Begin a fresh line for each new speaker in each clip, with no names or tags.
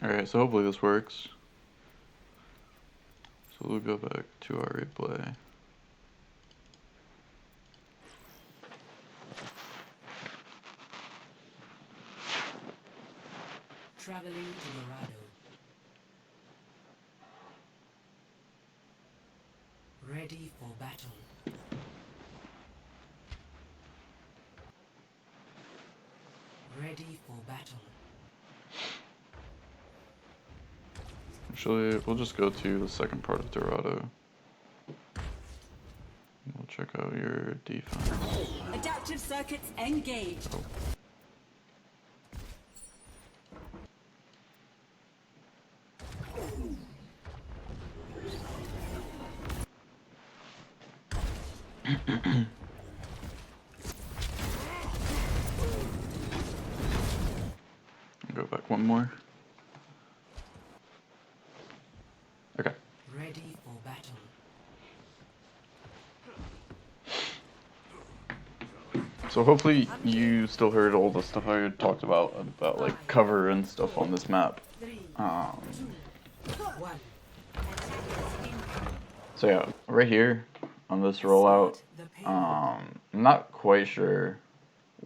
Alright, so hopefully this works. So we'll go back to our replay.
Traveling to Dorado. Ready for battle. Ready for battle.
Actually, we'll just go to the second part of Dorado. We'll check out your defense.
Adaptive circuits engaged.
Oh. Go back one more. Okay.
Ready for battle.
So hopefully you still heard all the stuff I talked about like cover and stuff on this map. So yeah, right here on this rollout, I'm not quite sure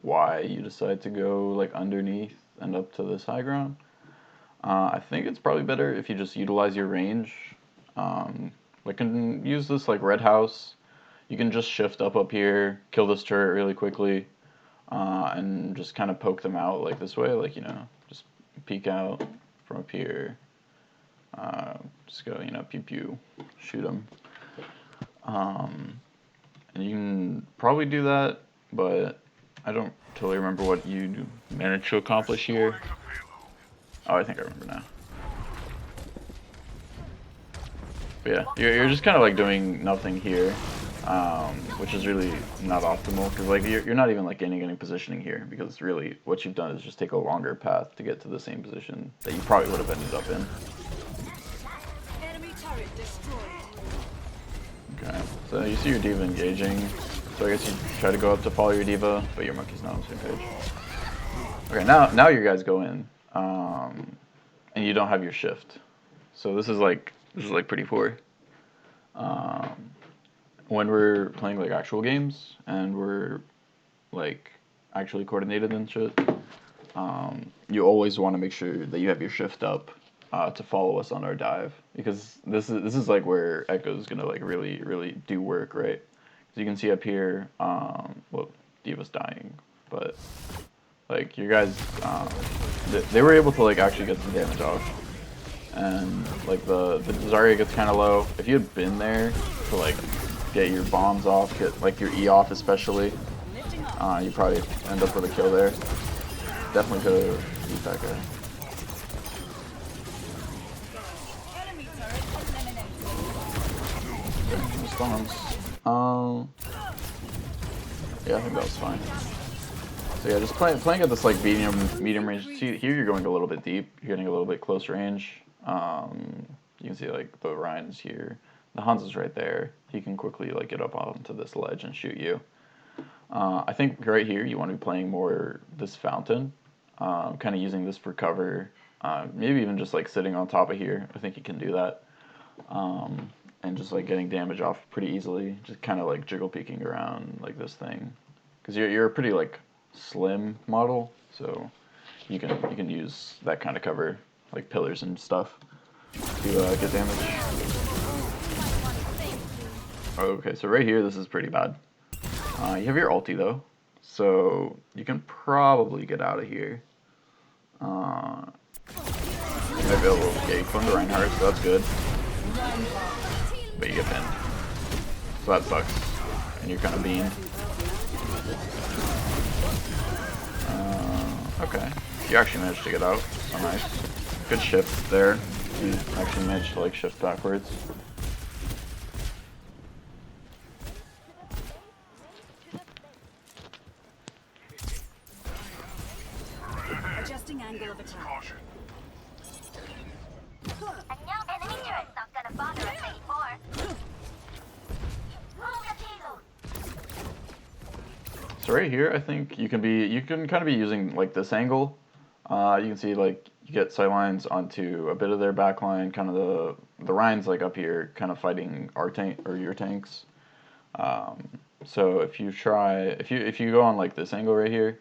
why you decide to go like underneath and up to this high ground. I think it's probably better if you just utilize your range. Like can use this like red house. You can just shift up here, kill this turret really quickly, and just kind of poke them out like this way, like, you know, just peek out from up here. Just go, you know, pew pew, shoot them. And you can probably do that, but I don't totally remember what you managed to accomplish here. Oh, I think I remember now. But yeah, you're just kind of like doing nothing here, which is really not optimal, because like you're not even like gaining any positioning here, because really what you've done is just take a longer path to get to the same position that you probably would have ended up in.
Enemy turret destroyed.
Okay, so you see your D.Va engaging, so I guess you try to go up to follow your D.Va, but your monkey's not on the same page. Okay, now you guys go in, and you don't have your shift, so this is like pretty poor. When we're playing like actual games and we're like actually coordinated and shit, you always want to make sure that you have your shift up to follow us on our dive, because this is like where Echo's gonna like really do work, right? So you can see up here, well, D.Va's dying, but like you guys, they were able to like actually get some damage off, and like the Zarya gets kind of low. If you had been there to like get your bombs off, get like your E off especially, you probably end up with a kill there. Definitely could have beat that guy.
Enemy turret eliminated.
Response. Yeah, I think that was fine. So yeah, just playing at this like medium range. See, here you're going a little bit deep. You're getting a little bit close range. You can see like the Ryan's here. The Hans is right there. He can quickly like get up onto this ledge and shoot you. I think right here you want to be playing more this fountain, kind of using this for cover. Maybe even just like sitting on top of here. I think you can do that. And just like getting damage off pretty easily. Just kind of like jiggle peeking around like this thing, because you're a pretty like slim model, so you can use that kind of cover, like pillars and stuff, to get damage. Okay, so right here this is pretty bad. You have your ulti though, so you can probably get out of here. You might be able to escape from the Reinhardt, so that's good. But you get pinned, so that sucks, and you're kind of beamed. Okay, you actually managed to get out. Oh, nice. Good shift there. You actually managed to like shift backwards.
Adjusting angle of attack.
I know enemy turret's not gonna bother us anymore. Move the payload.
So right here, I think you can kind of be using like this angle, You can see like you get sightlines onto a bit of their backline, kind of the Ryan's like up here, kind of fighting our tank or your tanks. So if you go on like this angle right here,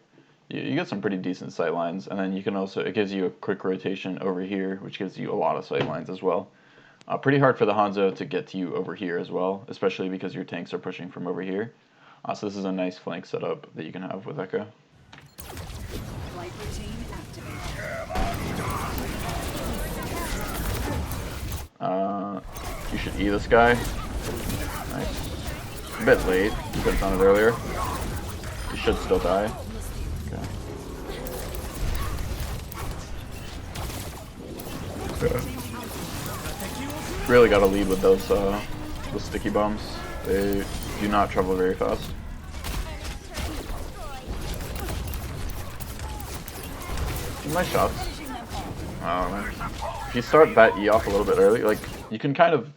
you get some pretty decent sightlines, and then you can also, it gives you a quick rotation over here, which gives you a lot of sightlines as well. Pretty hard for the Hanzo to get to you over here as well, especially because your tanks are pushing from over here. So this is a nice flank setup that you can have with Echo.
Flight routine activated.
You should E this guy. Nice. A bit late. You could have done it earlier. You should still die. Okay. Really got to lead with those the sticky bombs. They do not travel very fast. Nice shots. If you start that E off a little bit early, like you can kind of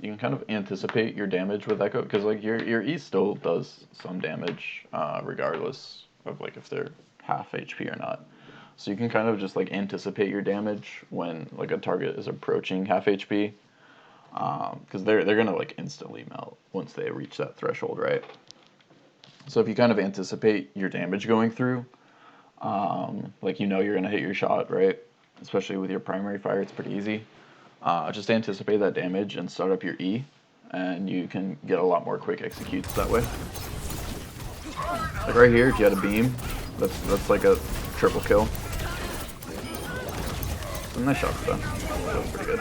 anticipate your damage with Echo, because like your E still does some damage regardless of like if they're half HP or not. So you can kind of just like anticipate your damage when like a target is approaching half HP, because they're gonna like instantly melt once they reach that threshold, right? So if you kind of anticipate your damage going through, like you know you're gonna hit your shot, right? Especially with your primary fire, it's pretty easy. Just anticipate that damage and start up your E, and you can get a lot more quick executes that way. Like right here, if you had a beam, that's like a triple kill. Some nice shots though. That was pretty good.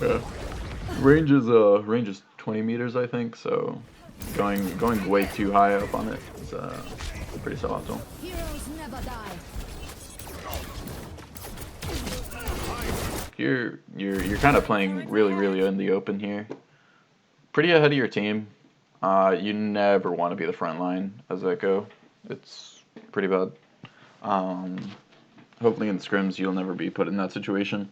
Yeah. Range is 20 meters, I think. So going way too high up on it is pretty suboptimal.
Heroes never die.
You're kind of playing really in the open here. Pretty ahead of your team. You never want to be the front line as Echo. It's pretty bad. Hopefully in scrims you'll never be put in that situation.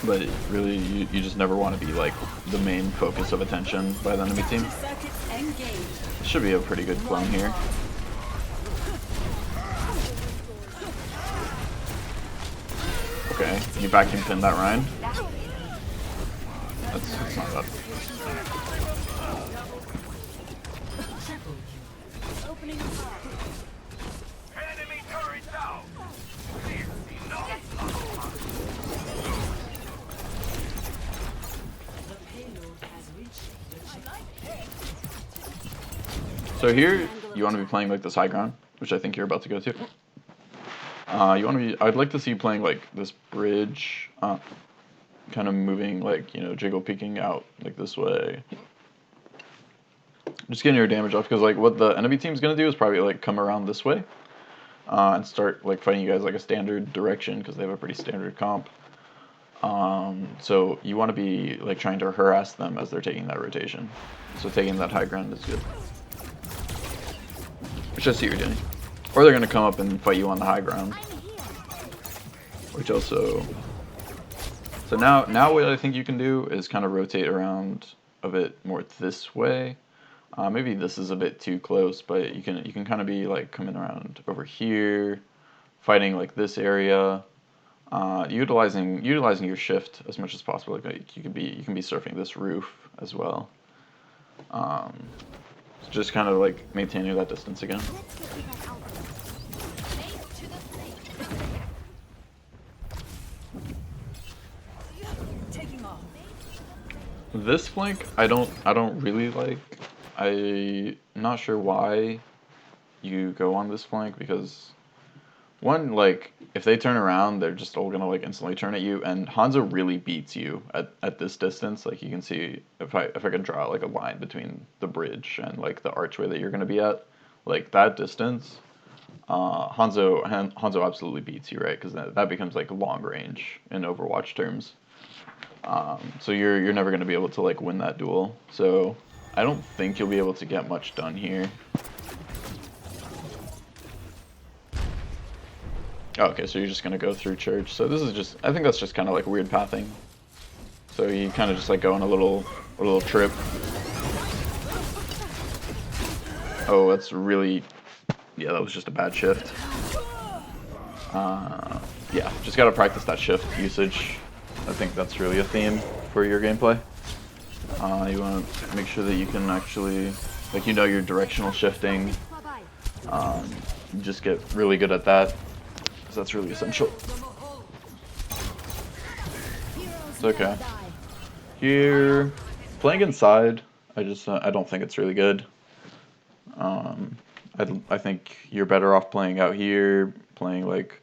But really, you just never want to be like the main focus of attention by the enemy team.
Circuits engaged.
Should be a pretty good clone here. Okay, you vacuum pin that Ryan. That's not bad.
Opening fire.
Enemy turret down.
The payload has reached the checkpoint.
So here, you want to be playing like this high ground, which I think you're about to go to. You want to be, I'd like to see you playing like this bridge, kind of moving like, you know, jiggle peeking out like this way. Just getting your damage off, because like what the enemy team's going to do is probably like come around this way and start like fighting you guys like a standard direction, because they have a pretty standard comp. So you want to be like trying to harass them as they're taking that rotation. So taking that high ground is good. Which I see you're doing. Or they're going to come up and fight you on the high ground. Which also... So now what I think you can do is kind of rotate around a bit more this way. Maybe this is a bit too close, but you can kind of be like coming around over here, fighting like this area, utilizing your shift as much as possible. Like you can be surfing this roof as well. Just kind of like maintaining that distance again.
Taking off.
This flank I don't really like. I'm not sure why you go on this flank, because one, like if they turn around, they're just all gonna like instantly turn at you, and Hanzo really beats you at this distance. Like you can see if I could draw like a line between the bridge and like the archway that you're gonna be at, like that distance, Hanzo absolutely beats you, right? Because that becomes like long range in Overwatch terms. So you're never gonna be able to like win that duel. So I don't think you'll be able to get much done here. Okay, so you're just gonna go through church. So this is just, I think that's just kind of like weird pathing. So you kind of just like go on a little trip. Oh, that's really Yeah, that was just a bad shift. Yeah, just gotta practice that shift usage. I think that's really a theme for your gameplay. You want to make sure that you can actually, like, you know, your directional shifting. Just get really good at that, because that's really essential. It's okay. Here, playing inside, I don't think it's really good. I think you're better off playing out here, playing like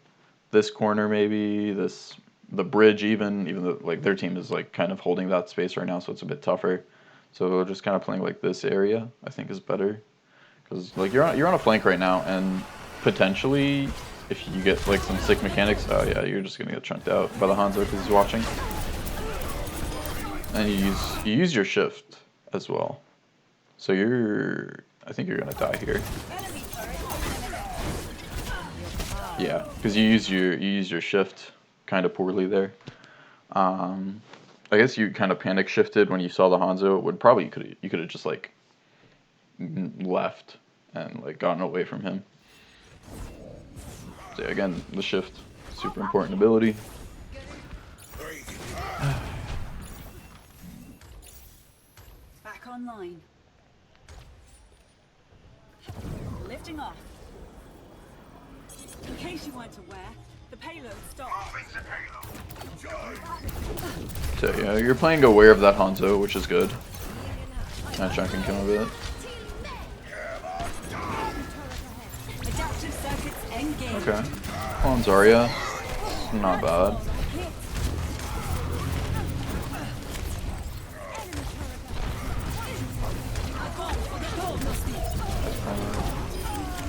this corner maybe, the bridge even though like their team is like kind of holding that space right now, so it's a bit tougher. So just kind of playing like this area, I think is better, because like you're on a flank right now, and potentially if you get like some sick mechanics, oh yeah, you're just gonna get chunked out by the Hanzo because he's watching, and you use your shift as well. So I think you're gonna die here. Yeah, because you use your shift kind of poorly there. I guess you kind of panic shifted when you saw the Hanzo. It would probably you could have just like left and like gotten away from him. So yeah, again, the shift, super important ability.
Back online. Lifting off. In case you weren't aware, the payload stopped.
So yeah, you're playing aware of that Hanzo, which is good. Kind of chunking him a bit.
Adaptive circuits engaged.
Okay. On Zarya, not bad.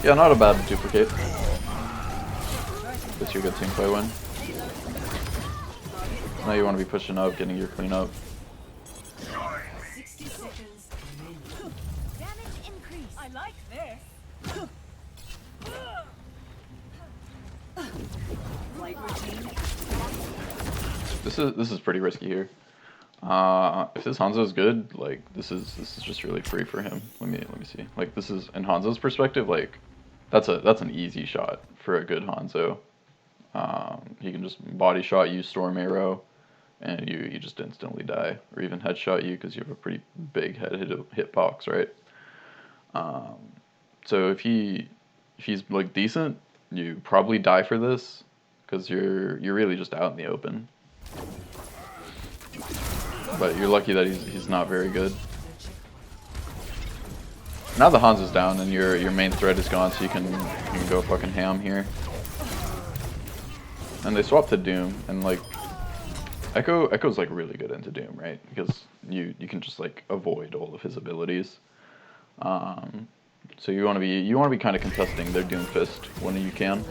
Yeah, not a bad duplicate. That's your good teamplay win. Now you want to be pushing up, getting your clean up.
60 seconds remaining.
Damage increase. I like this. Flight routine.
This is pretty risky here. If this Hanzo's good, like this is just really free for him. Let me see. Like this is in Hanzo's perspective, like that's an easy shot for a good Hanzo. He can just body shot you, storm arrow, and you just instantly die, or even headshot you because you have a pretty big hitbox, right? So if he's like decent, you probably die for this because you're really just out in the open. But you're lucky that he's not very good. Now the Hanzo's down and your main threat is gone, so you can go fucking ham here. And they swapped to Doom, and like Echo's like really good into Doom, right? Because you can just like avoid all of his abilities. So you want to be kind of contesting their Doom Fist when you can.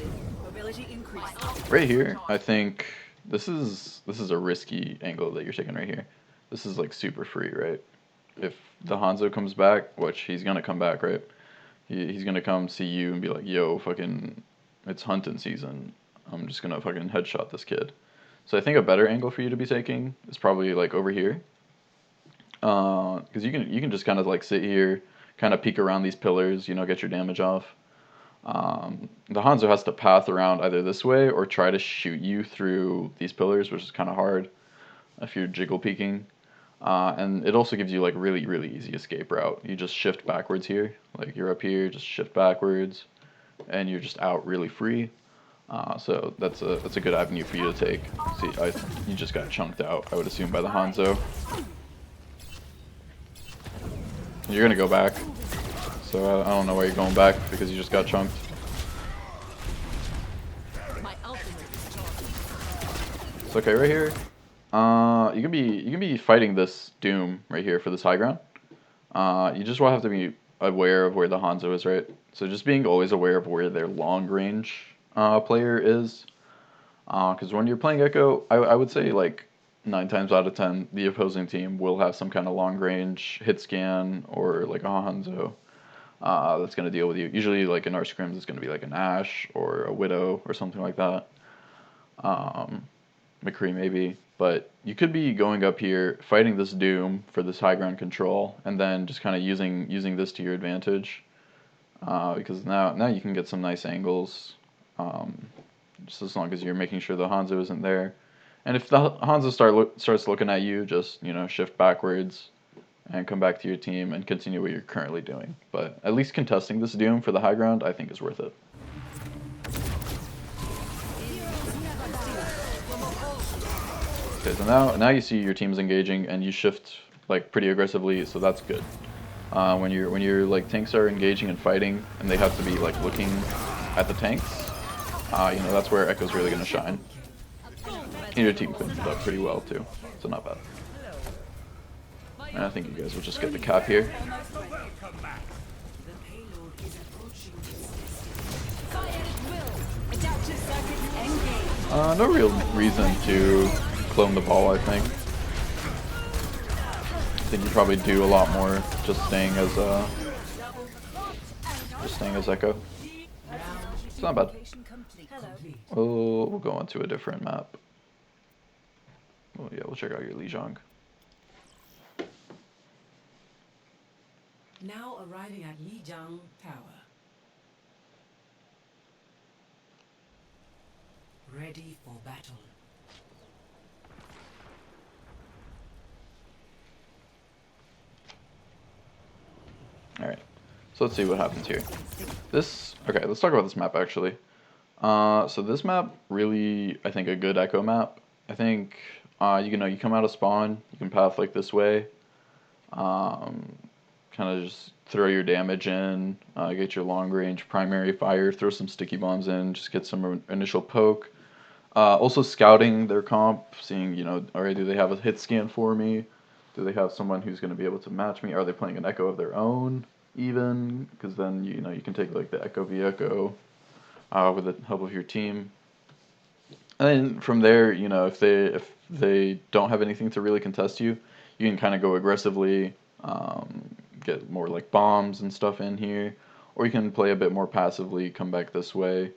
Mobility increase.
Right here, I think this is a risky angle that you're taking right here. This is like super free, right? If the Hanzo comes back, which he's gonna come back, right? He's gonna come see you and be like, yo, fucking, it's hunting season. I'm just gonna fucking headshot this kid. So I think a better angle for you to be taking is probably like over here. Because you can just kind of like sit here, kind of peek around these pillars, you know, get your damage off. The Hanzo has to path around either this way or try to shoot you through these pillars, which is kind of hard if you're jiggle peeking. And it also gives you like really easy escape route. You just shift backwards here, like you're up here, just shift backwards, and you're just out really free. So that's a good avenue for you to take. See, you just got chunked out, I would assume, by the Hanzo. You're gonna go back, so I don't know why you're going back because you just got chunked. It's okay right here. You can be fighting this Doom right here for this high ground. You just will have to be aware of where the Hanzo is, right? So just being always aware of where their long range player is, because when you're playing Echo, I would say like 9 times out of 10 the opposing team will have some kind of long range hit scan or like a Hanzo that's going to deal with you. Usually like in our scrims it's going to be like an Ashe or a Widow or something like that. McCree maybe, but you could be going up here fighting this Doom for this high ground control and then just kind of using this to your advantage. because now you can get some nice angles, just as long as you're making sure the Hanzo isn't there. And if the Hanzo starts looking at you, just shift backwards and come back to your team and continue what you're currently doing. But at least contesting this Doom for the high ground, I think, is worth it. Okay, so now you see your team's engaging and you shift like pretty aggressively, so that's good. When your like tanks are engaging and fighting and they have to be like looking at the tanks, that's where Echo's really gonna shine. And your team cleans it up pretty well too, so not bad. And I think you guys will just get the cap here.
The payload is approaching its destination.
No real reason to clone the ball, I think. I think you probably do a lot more just staying as Echo. It's not bad. We'll go on to a different map. Oh yeah, we'll check out your Lijiang.
Now arriving at Lijiang Tower. Ready for battle.
Alright, so let's see what happens here. Okay, let's talk about this map actually. So this map, really, I think a good Echo map. I think, you come out of spawn, you can path like this way. Kind of just throw your damage in, get your long range primary fire, throw some sticky bombs in, just get some initial poke. Also scouting their comp, seeing, alright, do they have a hit scan for me? Do they have someone who's going to be able to match me? Are they playing an Echo of their own, even? Because then, you can take like the Echo v Echo with the help of your team. And then from there, if they don't have anything to really contest you, you can kind of go aggressively, get more like bombs and stuff in here, or you can play a bit more passively, come back this way,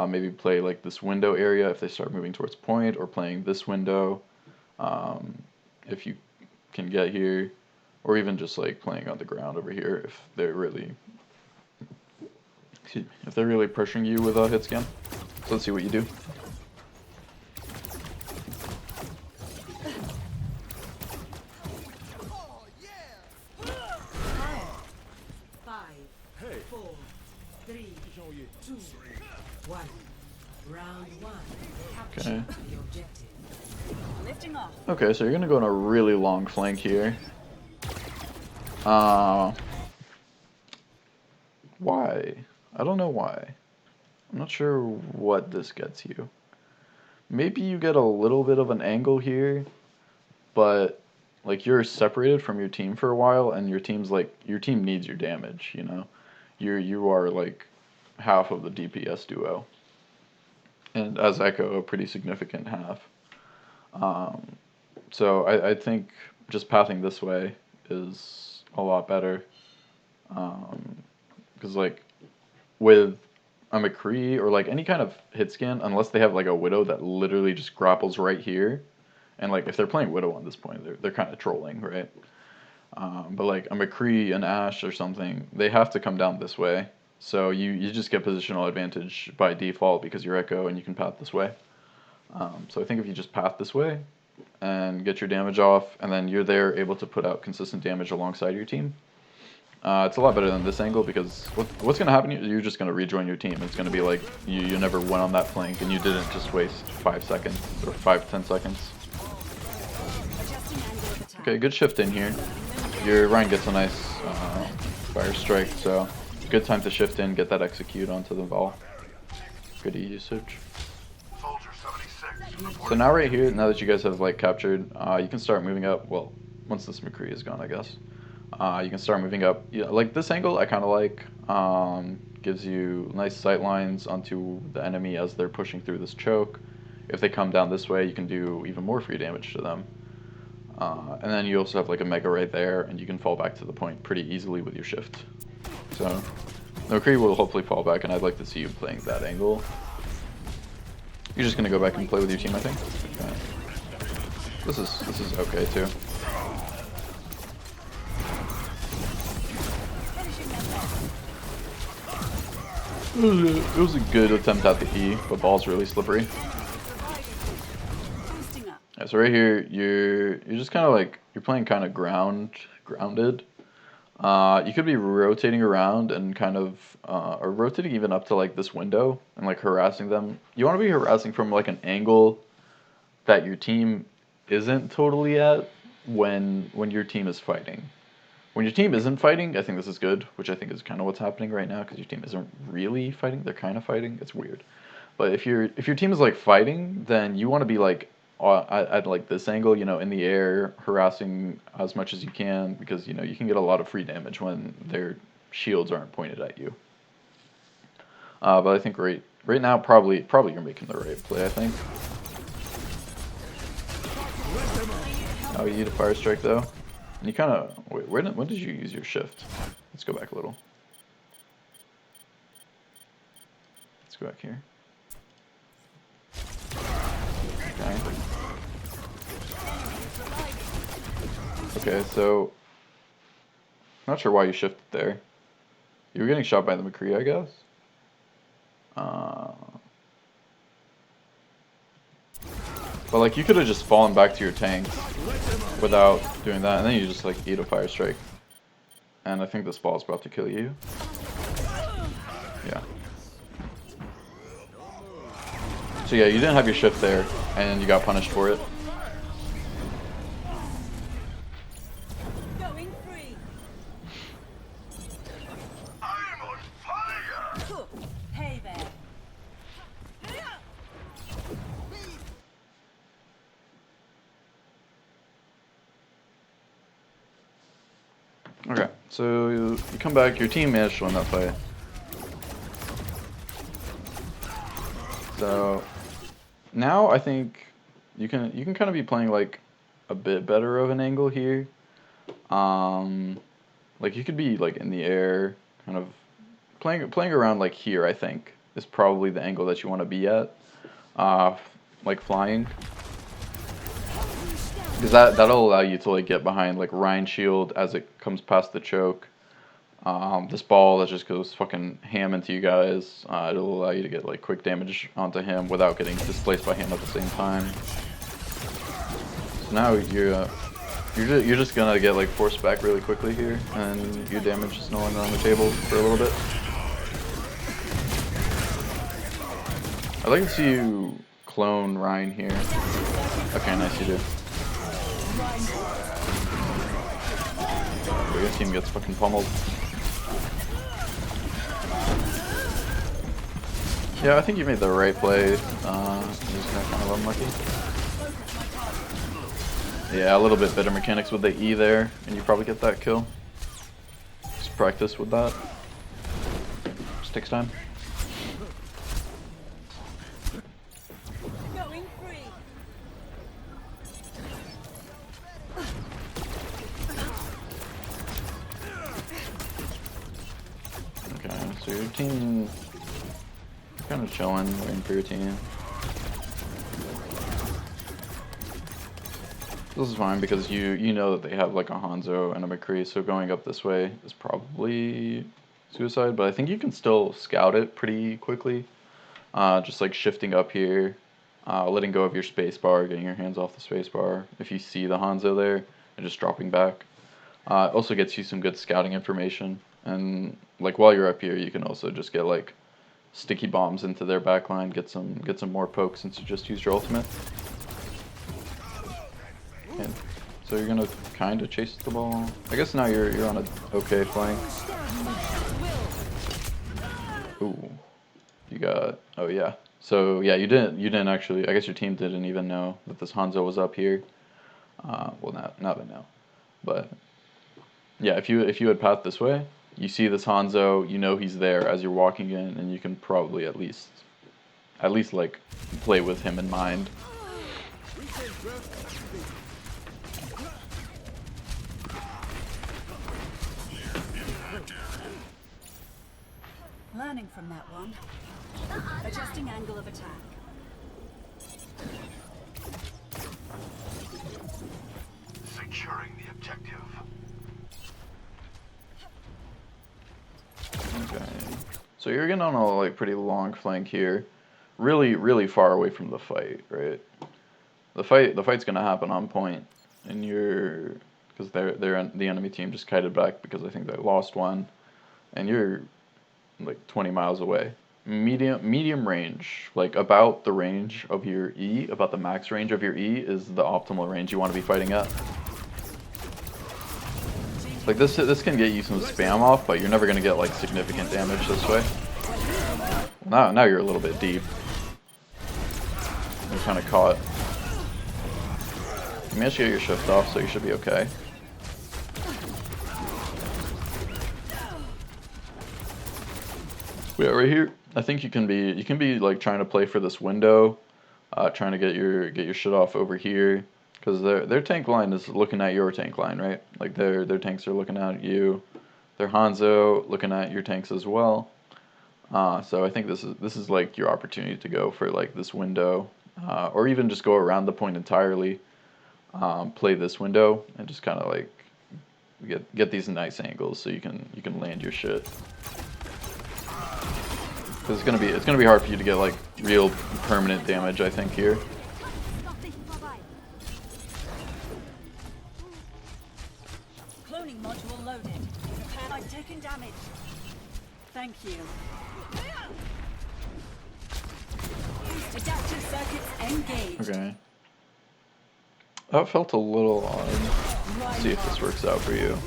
maybe play like this window area if they start moving towards point, or playing this window if you can get here, or even just like playing on the ground over here if they're really pressuring you with a hit scan. So let's see what you do. Okay. Okay, so you're gonna go on a really long flank here. Why? I don't know why. I'm not sure what this gets you. Maybe you get a little bit of an angle here, but like you're separated from your team for a while, and your team needs your damage. You are like half of the DPS duo, and as Echo, a pretty significant half. So I think just pathing this way is a lot better, because like with a McCree or like any kind of hit scan, unless they have like a Widow that literally just grapples right here, and like if they're playing Widow on this point, they're kind of trolling, right? But like a McCree and Ashe or something, they have to come down this way, so you just get positional advantage by default because you're Echo and you can path this way. So I think if you just path this way and get your damage off, and then you're there able to put out consistent damage alongside your team, it's a lot better than this angle, because what's going to happen, you're just going to rejoin your team. It's going to be like you never went on that flank and you didn't just waste 5 seconds or 5-10 seconds. Okay, good shift in here. Your Rein gets a nice fire strike, so good time to shift in, get that execute onto the ball. Good usage. So now right here, now that you guys have like captured, you can start moving up. Well, once this McCree is gone, I guess. You can start moving up. Yeah, like this angle I kind of like. Gives you nice sight lines onto the enemy as they're pushing through this choke. If they come down this way, you can do even more free damage to them. And then you also have like a Mega right there, and you can fall back to the point pretty easily with your shift. So McCree will hopefully fall back, and I'd like to see you playing that angle. You're just gonna go back and play with your team, I think. Okay. This is okay too. It was a good attempt at the E, but ball's really slippery.
Boosting up.
Yeah, so right here, you're just kind of like, you're playing kind of grounded. You could be rotating around and kind of, or rotating even up to like this window and like harassing them. You want to be harassing from like an angle that your team isn't totally at when your team is fighting. When your team isn't fighting, I think this is good, which I think is kind of what's happening right now because your team isn't really fighting. They're kind of fighting. It's weird. But if your team is like fighting, then you want to be like at like this angle, you know, in the air, harassing as much as you can because you know you can get a lot of free damage when their shields aren't pointed at you. But I think right now probably you're making the right play. I think. Oh, you need a fire strike though. And you kind of wait. When did you use your shift? Let's go back a little. Let's go back here. Okay. Okay, so not sure why you shifted there. You were getting shot by the McCree, I guess. But like you could have just fallen back to your tanks without doing that, and then you just like eat a fire strike. And I think this ball is about to kill you. Yeah. So yeah, you didn't have your shift there, and you got punished for it.
Going free.
I'm on fire!
Hey there.
Okay, so you come back, your team managed to win that fight. So now I think you can kind of be playing like a bit better of an angle here. Like you could be like in the air, kind of playing around like here. I think is probably the angle that you want to be at, like flying. Because that'll allow you to like get behind like Ryan shield as it comes past the choke. This ball that just goes fucking ham into you guys. It'll allow you to get like quick damage onto him without getting displaced by him at the same time. So now you're just gonna get like forced back really quickly here, and your damage is no longer on the table for a little bit. I'd like to see you clone Ryan here. Okay, nice, you do. Your team gets fucking pummeled. Yeah, I think you made the right play. You just got kind of unlucky. Yeah, a little bit better mechanics with the E there, and you probably get that kill. Just practice with that. Just takes time.
Going free.
Okay, so your team kind of chilling, waiting for your team. This is fine because you know that they have like a Hanzo and a McCree, so going up this way is probably suicide, but I think you can still scout it pretty quickly. Just like shifting up here, letting go of your spacebar, getting your hands off the spacebar. If you see the Hanzo there, and just dropping back. It also gets you some good scouting information, and like while you're up here, you can also just get like sticky bombs into their backline, get some more pokes since you just used your ultimate. Okay. So you're gonna kind of chase the ball. I guess now you're on a okay flank. Ooh, you got. Oh yeah. So yeah, you didn't actually. I guess your team didn't even know that this Hanzo was up here. Well, now they know. But yeah, if you had pathed this way, you see this Hanzo, you know he's there as you're walking in, and you can probably at least like play with him in mind.
Learning from that one. Adjusting angle of attack.
Securing the objective.
Okay. So you're getting on a like pretty long flank here, really far away from the fight, right? The fight's gonna happen on point, and you're because the enemy team just kited back because I think they lost one, and you're like 20 miles away. Medium range, like about the range of your E, about the max range of your E is the optimal range you want to be fighting at. Like this can get you some spam off, but you're never gonna get like significant damage this way. Now you're a little bit deep. You're kind of caught. You managed to get your shift off, so you should be okay. Yeah, right here. I think you can be like trying to play for this window, trying to get your shit off over here, because their tank line is looking at your tank line, right? Like their tanks are looking at you, their Hanzo looking at your tanks as well. So I think this is like your opportunity to go for like this window, or even just go around the point entirely, play this window and just kind of like get these nice angles so you can land your shit. Because it's gonna be hard for you to get like real permanent damage, I think, here.
Cloning module loaded. Prepare by taking damage. Thank you. Adaptive circuits engaged.
Okay. That felt a little odd. Let's see if this works out for you.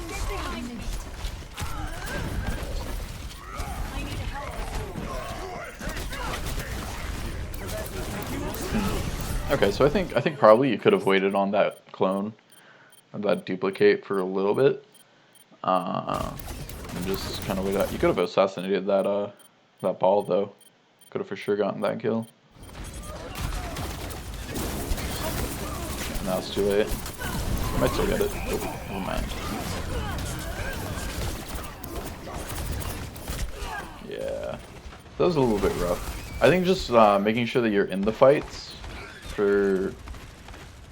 Okay, so I think probably you could have waited on that clone, or that duplicate for a little bit, and just kind of wait out. You could have assassinated that ball though. Could have for sure gotten that kill. Now it's too late. I might still get it. Oh man. Yeah, that was a little bit rough. I think just making sure that you're in the fights, for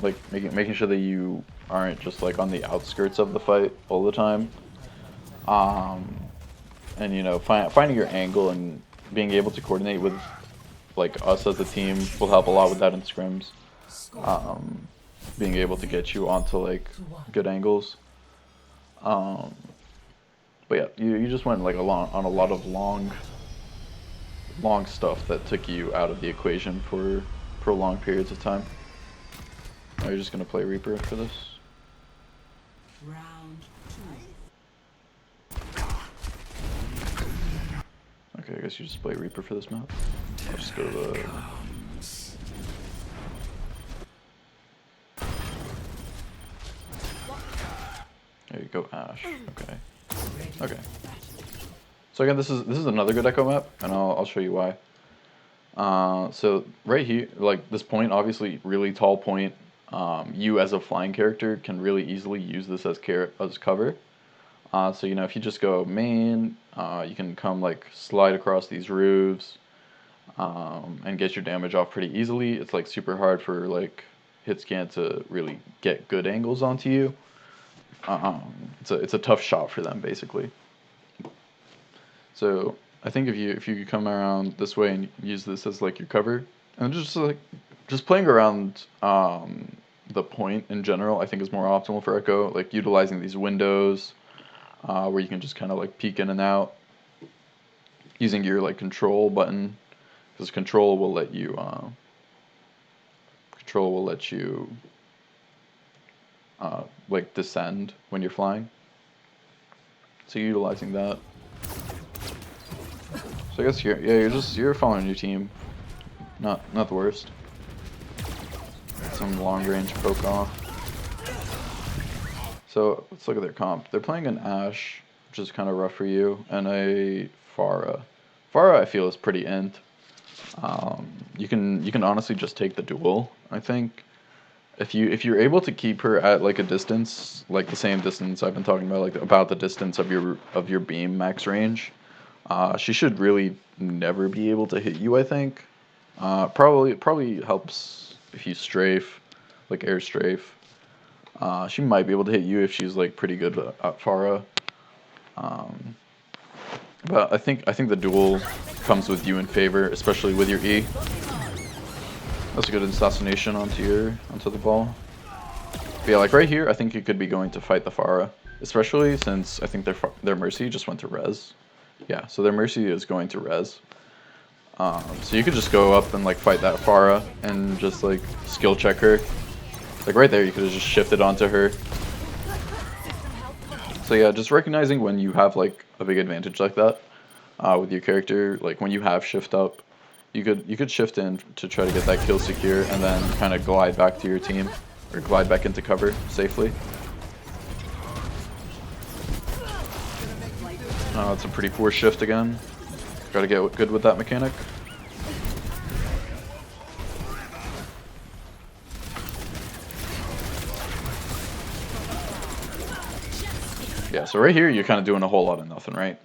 like making sure that you aren't just like on the outskirts of the fight all the time, and you know finding your angle and being able to coordinate with like us as a team will help a lot with that in scrims. Being able to get you onto like good angles. But yeah, you just went like on a lot of long stuff that took you out of the equation for prolonged periods of time. Are you just gonna play Reaper for this?
Round 2.
Okay, I guess you just play Reaper for this map. I'll just go to the... There you go, Ashe. Okay. Okay. So again, this is another good Echo map, and I'll show you why. So right here, like this point, obviously really tall point. You as a flying character can really easily use this as cover. So you know, if you just go main, you can come like slide across these roofs, and get your damage off pretty easily. It's like super hard for like Hitscan to really get good angles onto you. It's a tough shot for them basically. So I think if you could come around this way and use this as like your cover, and just playing around the point in general, I think is more optimal for Echo. Like utilizing these windows where you can just kind of like peek in and out, using your like control button, because control will let you like descend when you're flying. So utilizing that. So I guess you're following your team. Not the worst. Some long range poke off. So let's look at their comp. They're playing an Ashe, which is kind of rough for you, and a Pharah. Pharah I feel is pretty int. You can honestly just take the duel, I think. If you're able to keep her at like a distance, like the same distance I've been talking about, like about the distance of your beam max range, she should really never be able to hit you, I think. Probably helps if you strafe, like air strafe. She might be able to hit you if she's like pretty good at Pharah. But I think the duel comes with you in favor, especially with your E. That's a good assassination onto the ball. But yeah, like right here, I think you could be going to fight the Pharah, especially since I think their Mercy just went to res. Yeah, so their Mercy is going to res. So you could just go up and like fight that Pharah and just like skill check her. Like right there, you could have just shifted onto her. So yeah, just recognizing when you have like a big advantage like that with your character, like when you have shift up, you could shift in to try to get that kill secure and then kind of glide back to your team or glide back into cover safely. It's a pretty poor shift again. Gotta get good with that mechanic. Yeah, so right here you're kind of doing a whole lot of nothing, right?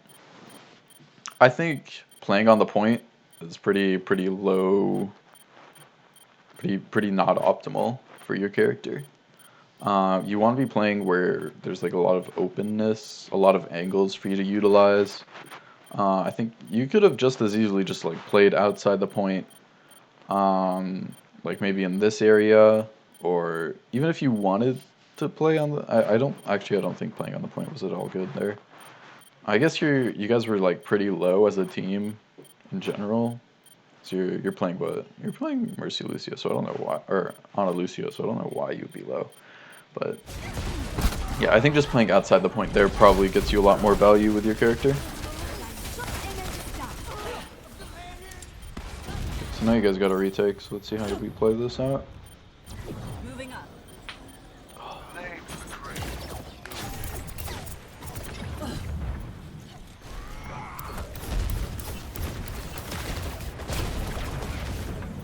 I think playing on the point is pretty low, pretty not optimal for your character. You want to be playing where there's like a lot of openness, a lot of angles for you to utilize. I think you could have just as easily just like played outside the point, like maybe in this area, or even if you wanted to play on the. I don't think playing on the point was at all good there. I guess you guys were like pretty low as a team in general. So you're playing what? You're playing Mercy Lucio, so I don't know why, or Ana Lucio, so I don't know why you'd be low. But yeah, I think just playing outside the point there probably gets you a lot more value with your character. So now you guys got a retake, so let's see how we play this out.
Moving up.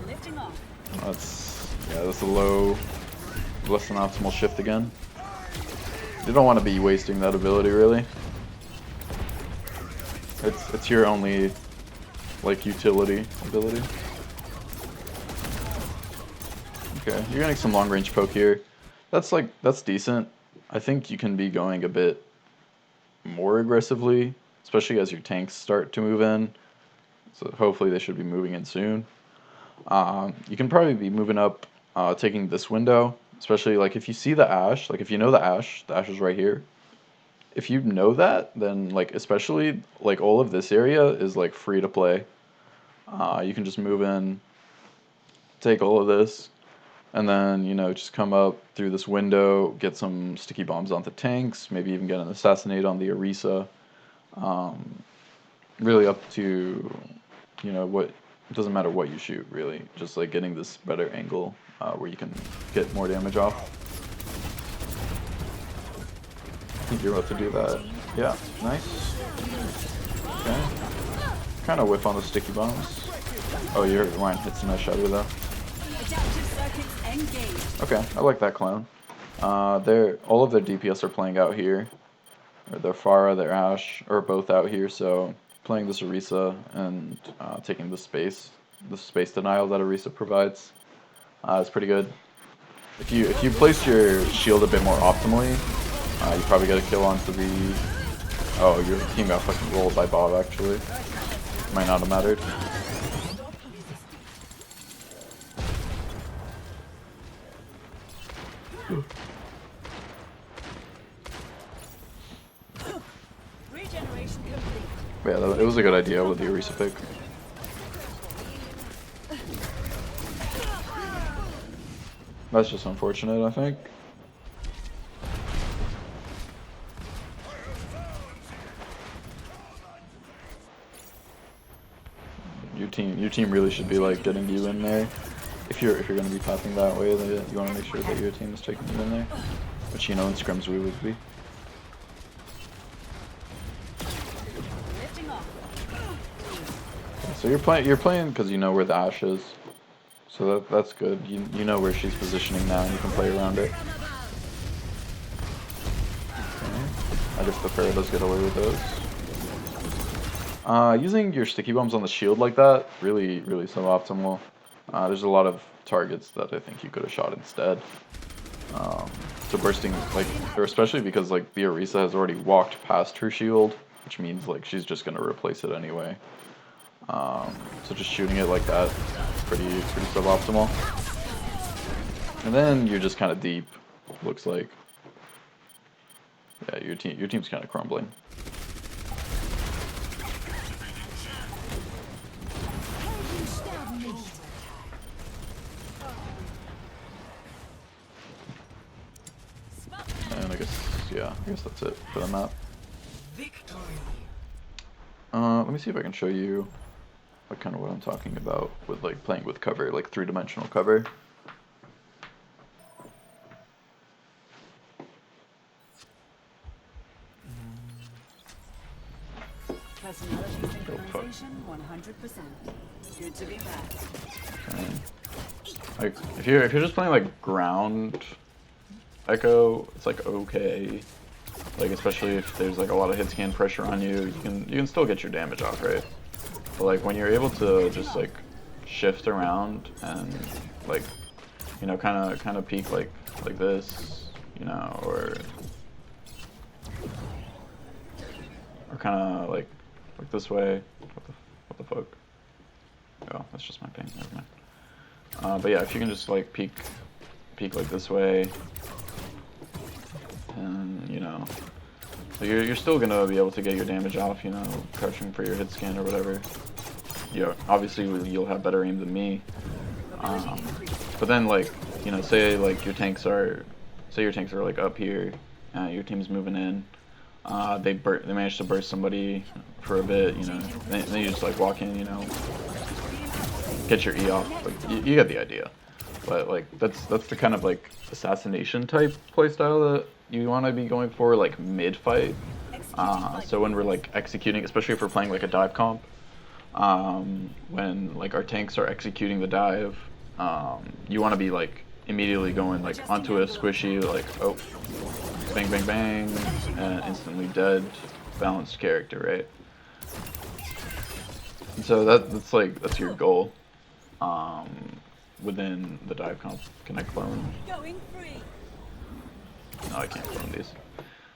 Lifting off.
That's a low, less than optimal shift again. You don't want to be wasting that ability really. It's your only like utility ability. Okay, you're getting some long range poke here. That's decent. I think you can be going a bit more aggressively, especially as your tanks start to move in. So hopefully they should be moving in soon. You can probably be moving up, taking this window, especially like if you see the Ashe, like if you know the Ashe is right here. If you know that, then like especially like all of this area is like free to play. You can just move in, take all of this, and then just come up through this window, get some sticky bombs onto tanks, maybe even get an assassinate on the Orisa. Really up to what. It doesn't matter what you shoot, really. Just like getting this better angle where you can get more damage off. I think you're about to do that. Yeah, nice. Okay. Kind of whiff on the sticky bombs. Oh, your line hits a nice shadow though. Okay, I like that clown. All of their DPS are playing out here. Or their Pharah, their Ashe are both out here, so playing this Orisa and taking the space denial that Orisa provides is pretty good. If you place your shield a bit more optimally, you probably get a kill onto the. Oh, your team got fucking rolled by Bob actually. Might not have mattered.
Regeneration complete.
Yeah, it was a good idea with the Orisa pick. That's just unfortunate, I think. Your team really should be like getting you in there. If you're gonna be pathing that way, then you want to make sure that your team is taking you in there, which in scrims we would be. So you're playing because you know where the Ashe is, so that's good. You know where she's positioning now, and you can play around it. Okay. I guess the Pharah does get away with those. Using your sticky bombs on the shield like that really suboptimal. There's a lot of targets that I think you could have shot instead. So bursting or especially because like the Orisa has already walked past her shield. which means like she's just gonna replace it anyway. So just shooting it like that, pretty suboptimal. And then you're just kind of deep, looks like. Yeah, your team's kind of crumbling. And I guess that's it for the map. Let me see if I can show you like kind of what I'm talking about with like playing with cover, like three-dimensional cover.
Personality synchronization 100%. Good to be back.
Okay. Like if you're just playing like ground Echo, it's like okay. Like especially if there's like a lot of hit scan pressure on you, you can still get your damage off, right? But like when you're able to just like shift around and like you know kind of peek like this, you know, or kind of like this way. What the fuck? Oh, that's just my ping. Never mind. But yeah, if you can just like peek like this way, and you know, so you're still gonna be able to get your damage off, you know, crouching for your hit scan or whatever. You know, obviously you'll have better aim than me. But then like, you know, say like your tanks are like up here, your team's moving in. They managed to burst somebody for a bit, you know. Then you just like walk in, you know, get your E off. Like you get the idea. But like that's the kind of like assassination type playstyle that you want to be going for, like mid fight. So when we're like executing, especially if we're playing like a dive comp, when like our tanks are executing the dive, you want to be like immediately going like onto a squishy, like oh, bang bang bang, and instantly dead, balanced character, right? And so that's your goal. Within the dive comp. Can I clone?
Going free.
No, I can't clone these.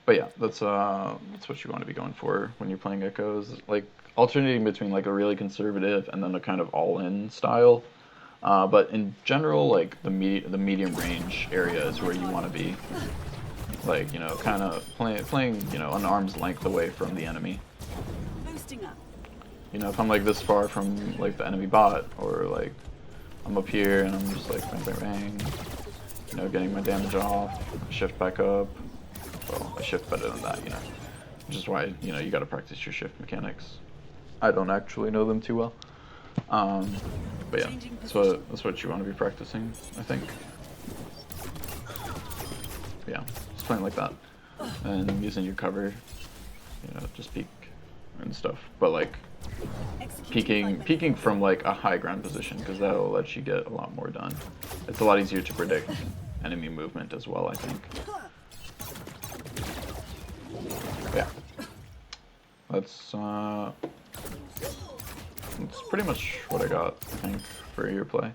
But yeah, that's what you want to be going for when you're playing Echoes. Like alternating between like a really conservative and then a kind of all-in style. But in general, like the medium range area is where you want to be. Like, you know, kind of playing, you know, an arm's length away from the enemy.
Boosting up.
You know, if I'm like this far from like the enemy bot, or like I'm up here and I'm just like bang bang bang, you know, getting my damage off, shift back up. Well, I shift better than that, you know, which is why, you know, you got to practice your shift mechanics. I don't actually know them too well, but yeah, that's what you want to be practicing, I think. But yeah, just playing like that and using your cover, you know, just peek and stuff, but like peeking from like a high ground position, because that'll let you get a lot more done. It's a lot easier to predict enemy movement as well, I think. Yeah, that's pretty much what I got, I think, for your play.